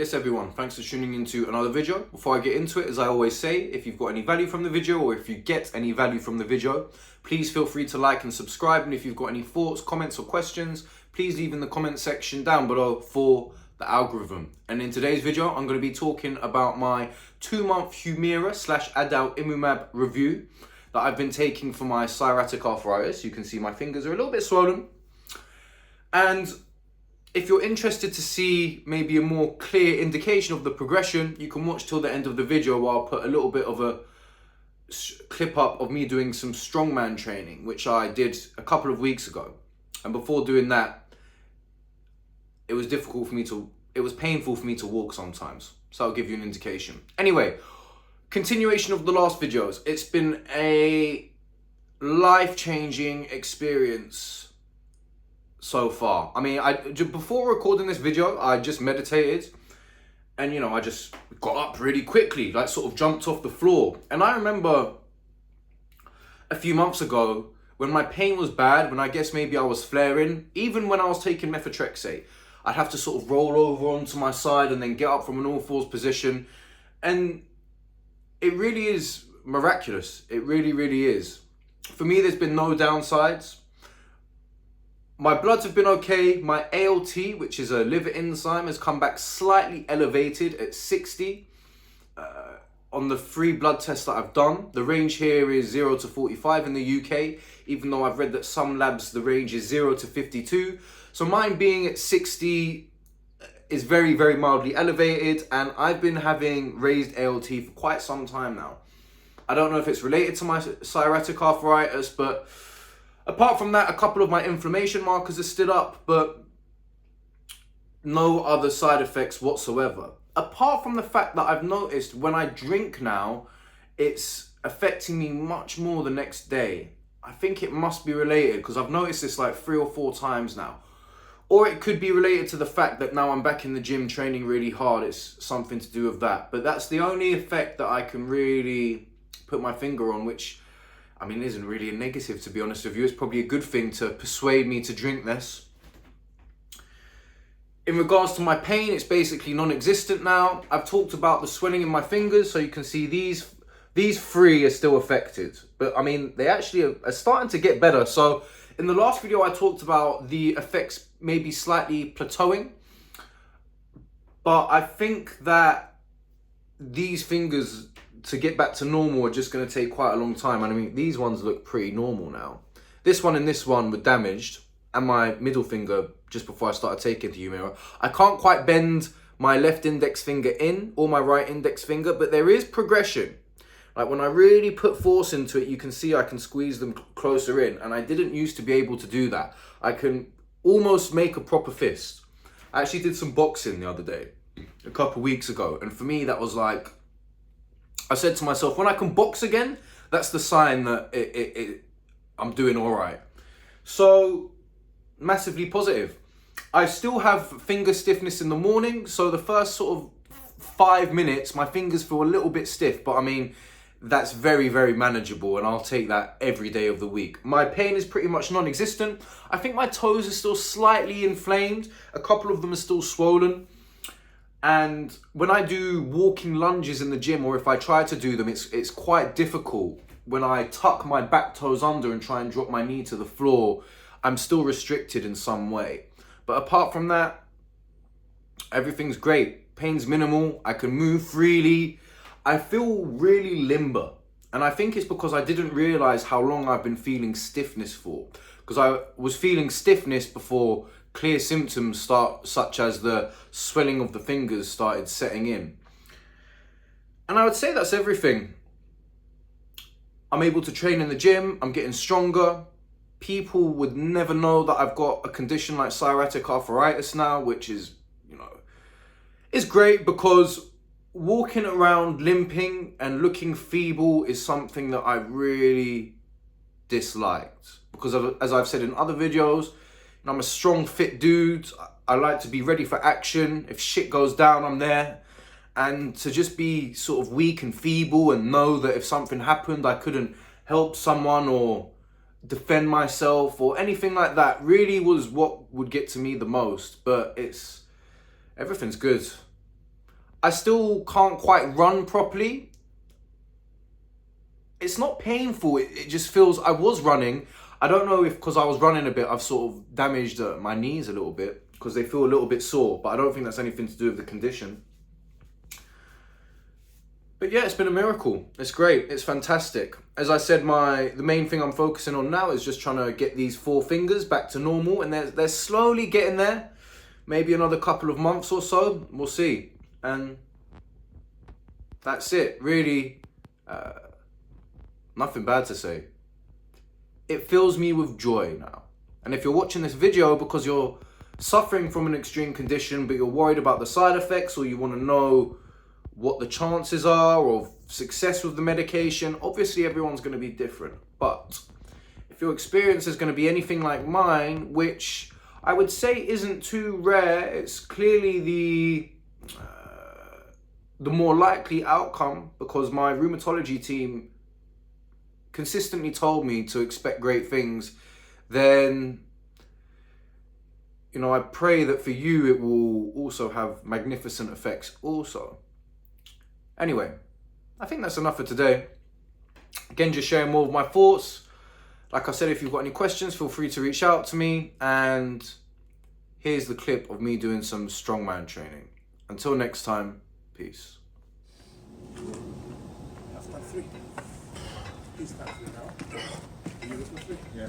Yes everyone, thanks for tuning into another video. Before I get into it, as I always say, if you've got any value from the video or if you get any value from the video, please feel free to like and subscribe. And if you've got any thoughts, comments or questions, please leave in the comment section down below for the algorithm. And in today's video, I'm going to be talking about my 2-month humira / adalimumab review that I've been taking for my psoriatic arthritis. You can see my fingers are a little bit swollen. And if you're interested to see maybe a more clear indication of the progression, you can watch till the end of the video where I'll put a little bit of a clip up of me doing some strongman training, which I did a couple of weeks ago. And before doing that, it was painful for me to walk sometimes. So I'll give you an indication. Anyway, continuation of the last videos. It's been a life-changing experience so far. I mean, before recording this video, I just meditated and, I just got up really quickly, like sort of jumped off the floor. And I remember a few months ago when my pain was bad, when I guess maybe I was flaring, even when I was taking methotrexate, I'd have to sort of roll over onto my side and then get up from an all fours position. And it really is miraculous. It really, really is. For me, there's been no downsides. My bloods have been okay. My ALT, which is a liver enzyme, has come back slightly elevated at 60 on the 3 blood tests that I've done. The range here is 0 to 45 in the UK, even though I've read that some labs, the range is 0 to 52. So mine being at 60 is very, very mildly elevated, and I've been having raised ALT for quite some time now. I don't know if it's related to my psoriatic arthritis, but apart from that, a couple of my inflammation markers are still up, but no other side effects whatsoever. Apart from the fact that I've noticed when I drink now, it's affecting me much more the next day. I think it must be related because I've noticed this like 3 or 4 times now. Or it could be related to the fact that now I'm back in the gym training really hard. It's something to do with that. But that's the only effect that I can really put my finger on, which, I mean, isn't really a negative, to be honest with you. It's probably a good thing to persuade me to drink this. In regards to my pain, it's basically non-existent now. I've talked about the swelling in my fingers, so you can see these 3 are still affected. But I mean, they actually are starting to get better. So in the last video, I talked about the effects maybe slightly plateauing. But I think that these fingers, to get back to normal, are just going to take quite a long time. And I mean, these ones look pretty normal now. This one and this one were damaged, and my middle finger just before I started taking the humira. I can't quite bend my left index finger in or my right index finger, but there is progression. Like when I really put force into it, you can see I can squeeze them closer in, and I didn't used to be able to do that. I can almost make a proper fist. I actually did some boxing the other day, a couple weeks ago, and for me that was like, I said to myself, when I can box again, that's the sign that I'm doing all right. So, massively positive. I still have finger stiffness in the morning, so the first sort of 5 minutes, my fingers feel a little bit stiff, but I mean, that's very, very manageable, and I'll take that every day of the week. My pain is pretty much non-existent. I think my toes are still slightly inflamed. A couple of them are still swollen. And when I do walking lunges in the gym, or if I try to do them, it's quite difficult. When I tuck my back toes under and try and drop my knee to the floor, I'm still restricted in some way. But apart from that, everything's great. Pain's minimal. I can move freely. I feel really limber. And I think it's because I didn't realize how long I've been feeling stiffness for. Because I was feeling stiffness before clear symptoms such as the swelling of the fingers started setting in. And I would say that's everything. I'm able to train in the gym. I'm getting stronger. People would never know that I've got a condition like psoriatic arthritis now, which is, is great because walking around limping and looking feeble is something that I really disliked. Because as I've said in other videos, I'm a strong, fit dude. I like to be ready for action. If shit goes down, I'm there. And to just be sort of weak and feeble and know that if something happened, I couldn't help someone or defend myself or anything like that really was what would get to me the most. But everything's good. I still can't quite run properly. It's not painful, it just feels, I was running. I don't know if because I was running a bit, I've sort of damaged my knees a little bit because they feel a little bit sore, but I don't think that's anything to do with the condition. But yeah, it's been a miracle. It's great. It's fantastic. As I said, the main thing I'm focusing on now is just trying to get these 4 fingers back to normal, and they're slowly getting there. Maybe another couple of months or so. We'll see. And that's it. Really, nothing bad to say. It fills me with joy now. And if you're watching this video because you're suffering from an extreme condition, but you're worried about the side effects, or you want to know what the chances are of success with the medication, obviously everyone's going to be different. But if your experience is going to be anything like mine, which I would say isn't too rare, it's clearly the more likely outcome, because my rheumatology team consistently told me to expect great things, then I pray that for you it will also have magnificent effects also. Anyway, I think that's enough for today. Again, just sharing more of my thoughts. Like I said, if you've got any questions, feel free to reach out to me. And here's the clip of me doing some strongman training. Until next time, peace. That's my 3. He's that 3 now. Are you with my 3? Yeah.